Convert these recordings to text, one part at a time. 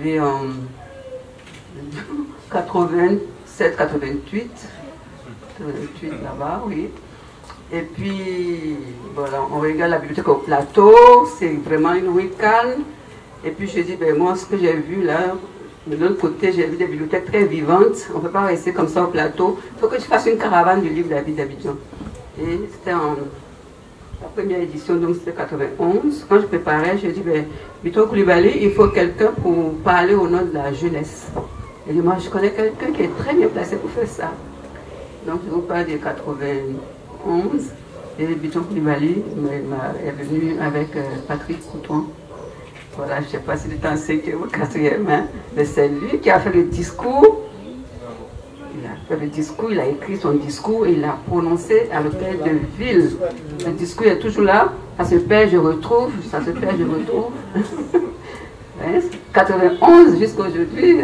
arrivé en 87, 88 là-bas, oui. Et puis, voilà, on regarde la bibliothèque au plateau, c'est vraiment une rue calme. Et puis je dis, ben moi, ce que j'ai vu là, de l'autre côté, j'ai vu des bibliothèques très vivantes. On ne peut pas rester comme ça au plateau. Il faut que tu fasses une caravane du livre d'Abidjan. Et c'était en la première édition, donc c'était 91. Quand je préparais, je dis, ben, Biton Coulibaly, il faut quelqu'un pour parler au nom de la jeunesse. Et moi, je connais quelqu'un qui est très bien placé pour faire ça. Donc je vous parle de 91. Et Biton Coulibaly est venu avec Patrick Coutouan. Voilà, je ne sais pas si c'était en 5e ou 4e, hein, mais c'est lui qui a fait le discours. Il a fait le discours, il a écrit son discours et il l'a prononcé à l'hôtel de ville. Le discours est toujours là, ça se perd, je retrouve, ça se perd, je retrouve. 91 jusqu'à aujourd'hui.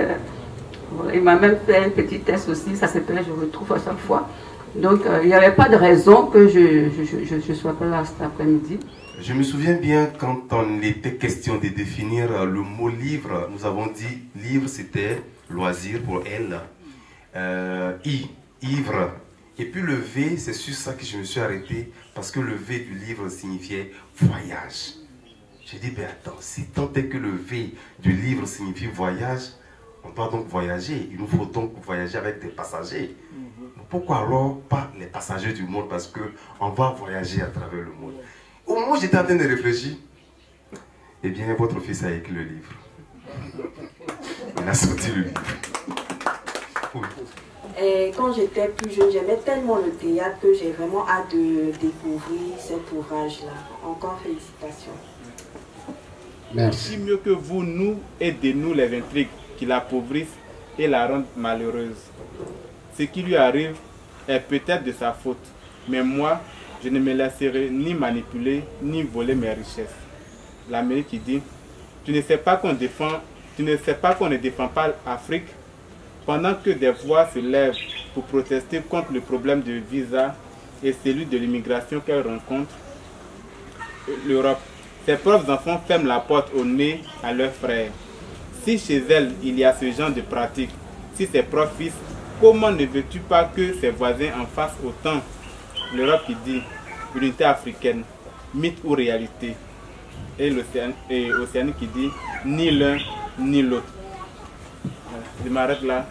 Voilà, il m'a même fait un petit test aussi, ça se perd, je retrouve à chaque fois. Donc il n'y avait pas de raison que je sois pas là cet après-midi. Je me souviens bien quand on était question de définir le mot livre, nous avons dit livre c'était loisir pour elle, ivre. Et puis le V, c'est sur ça que je me suis arrêté parce que le V du livre signifiait voyage. J'ai dit, ben attends, si tant est que le V du livre signifie voyage, on doit donc voyager. Il nous faut donc voyager avec des passagers. Pourquoi alors pas les passagers du monde? Parce qu'on va voyager à travers le monde. Au moment où j'étais en train de réfléchir, eh bien, votre fils a écrit le livre. Il a sorti le livre. Oui. Et quand j'étais plus jeune, j'aimais tellement le théâtre que j'ai vraiment hâte de découvrir cet ouvrage-là. Encore félicitations. Merci. Mieux que vous, nous, aidez-nous les intrigues qui l'appauvrissent et la rendent malheureuse. Ce qui lui arrive est peut-être de sa faute, mais moi, je ne me laisserai ni manipuler, ni voler mes richesses. L'Amérique qui dit, tu ne sais pas qu'on ne défend pas l'Afrique, pendant que des voix se lèvent pour protester contre le problème de visa et celui de l'immigration qu'elle rencontre, l'Europe. Ses propres enfants ferment la porte au nez à leurs frères. Si chez elle, il y a ce genre de pratique, si ses propres fils, comment ne veux-tu pas que ses voisins en fassent autant? L'Europe qui dit unité africaine, mythe ou réalité. Et l'Océanie qui dit ni l'un ni l'autre. Je m'arrête là.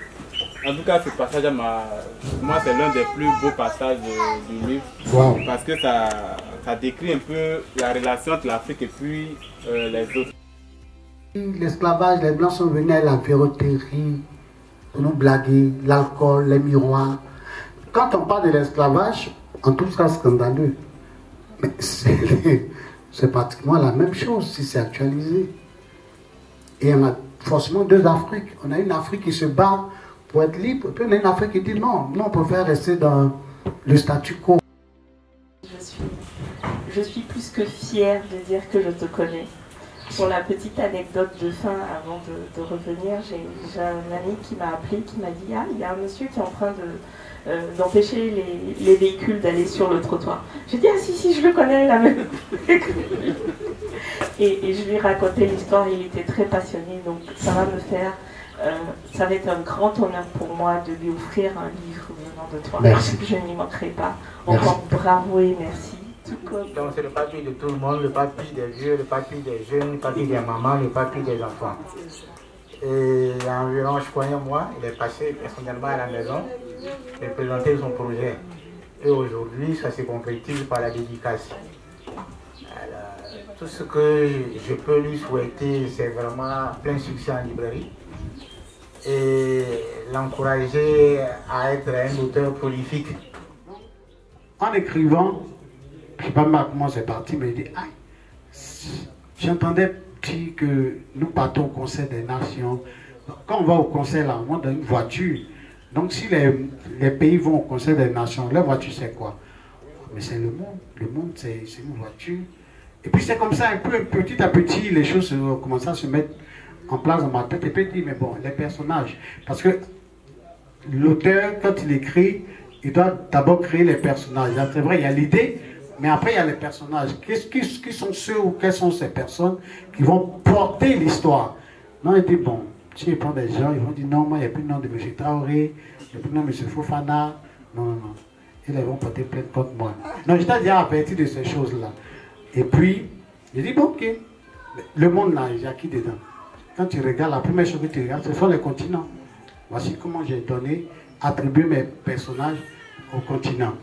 En tout cas, ce passage, moi, c'est l'un des plus beaux passages du livre. Wow. Parce que ça décrit un peu la relation entre l'Afrique et puis les autres. L'esclavage, les Blancs sont venus à la verroterie pour nous blaguer, l'alcool, les miroirs. Quand on parle de l'esclavage, on trouve ça scandaleux. Mais c'est pratiquement la même chose si c'est actualisé. Et on a forcément deux Afriques. On a une Afrique qui se bat pour être libre, et puis on a une Afrique qui dit non, on préfère rester dans le statu quo. Je suis plus que fière de dire que je te connais. Pour la petite anecdote de fin, avant de revenir, j'ai un ami qui m'a appelé, qui m'a dit « Ah, il y a un monsieur qui est en train d'empêcher les véhicules d'aller sur le trottoir. » J'ai dit « Ah si, je le connais, la même. » Et je lui ai raconté l'histoire, il était très passionné, donc ça va me faire... ça va être un grand honneur pour moi de lui offrir un livre venant de toi. Merci. Je n'y manquerai pas. Encore bravo et merci. Donc c'est le papier de tout le monde, le papier des vieux, le papier des jeunes, le papier des mamans, le papier des enfants. Et il y a environ, je crois, un mois, il est passé personnellement à la maison et présenté son projet. Et aujourd'hui, ça se concrétise par la dédicace. Alors, tout ce que je peux lui souhaiter, c'est vraiment plein succès en librairie. Et l'encourager à être un auteur prolifique. En écrivant, je ne sais pas comment c'est parti, mais il dit, ah, j'entendais dire que nous partons au Conseil des Nations. Quand on va au Conseil, là, on monte dans une voiture. Donc si les pays vont au Conseil des Nations, leur voiture c'est quoi? Mais c'est le monde. Le monde c'est une voiture. Et puis c'est comme ça, un peu petit à petit, les choses commencent à se mettre en place dans ma tête. Et puis il dit, mais bon, les personnages. Parce que l'auteur, quand il écrit, il doit d'abord créer les personnages. C'est vrai, il y a l'idée, mais après il y a les personnages. Qui sont ceux ou quelles sont ces personnes qui vont porter l'histoire? Non, il dit, bon, Si je prends des gens, ils vont dire non, moi, il n'y a plus de nom de M. Traoré, il n'y a plus de nom de M. Fofana. Non, non, non. Ils vont porter plainte contre moi. Non, j'étais déjà averti de ces choses-là. Et puis, j'ai dit, bon, ok. Le monde là, il y a qui dedans? Quand tu regardes, la première chose que tu regardes, ce sont les continents. Voici comment j'ai donné, attribué mes personnages aux continents.